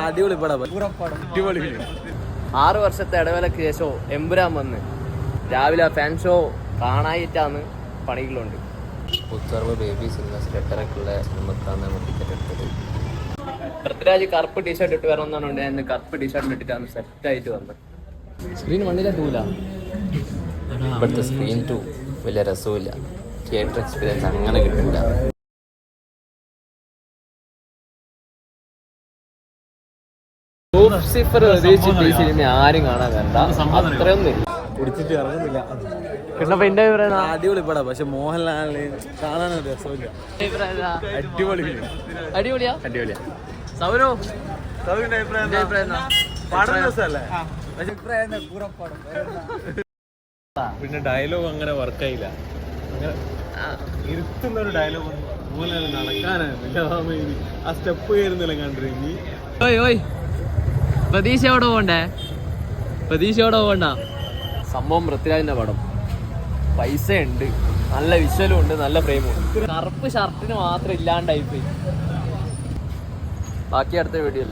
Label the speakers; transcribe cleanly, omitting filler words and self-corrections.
Speaker 1: അടിപൊളി പടം.
Speaker 2: 6 വർഷത്തെ ഇടവേളക്ക് ശേഷം എമ്പുരാൻ വന്ന് രാവിലെ ഫാൻ ഷോ കാണായിട്ടാണ് പണികളുണ്ട്.
Speaker 3: ഉത്തർവ് ബേബി സിനിമാസ് ലെറ്ററൊക്കെയുള്ള സിനിമക്കാണ് നമ്മൾ ടിക്കറ്റ് എടുത്തത്.
Speaker 2: പൃഥ്വിരാജ് കറുപ്പ് ടീഷർട്ട് ഇട്ട് വരണം എന്നാണ് ഞാൻ കറുപ്പ് ടീഷർട്ട് ഇട്ടിട്ടാണ് സെറ്റായിട്ട് വന്നത്. സ്ക്രീൻ 1 2
Speaker 3: ഇവിടുത്തെ സ്ക്രീൻ 2 വലിയ രസമില്ല. തിയേറ്റർ എക്സ്പീരിയൻസ് അങ്ങനെ കിട്ടില്ല.
Speaker 2: ഈ സിനിമ ആരും കാണാൻ വേണ്ട, അത്രയൊന്നും ഇല്ല.
Speaker 1: കുടിച്ചിട്ട് ഇറങ്ങുന്നില്ല.
Speaker 2: അടിപൊളി
Speaker 1: പടം. പക്ഷെ മോഹൻലാലിന് കാണാനൊരു രസമില്ല.
Speaker 2: അടിപൊളിയാ. സൗരോ
Speaker 1: പിന്നെ ഡയലോഗ് അങ്ങനെ വർക്കായില്ല. ഇരുത്തുന്ന ഒരു ഡയലോഗ് പോലെ നടക്കാനാണ്. ആ സ്റ്റെപ്പ് കയറുന്നില്ല കണ്ടിരുന്നു.
Speaker 2: പ്രതീക്ഷയോടെ പോകണ്ട. സംഭവം പൃഥ്വിരാജിന്റെ പടം. പൈസ ഉണ്ട്, നല്ല വിഷ്വലും ഉണ്ട്, നല്ല ഫ്രെയിമും ഉണ്ട്. കറുപ്പ് ഷർട്ടിന് മാത്രം ഇല്ലാണ്ടായിപ്പോയി. ബാക്കി അടുത്ത വീഡിയോയിൽ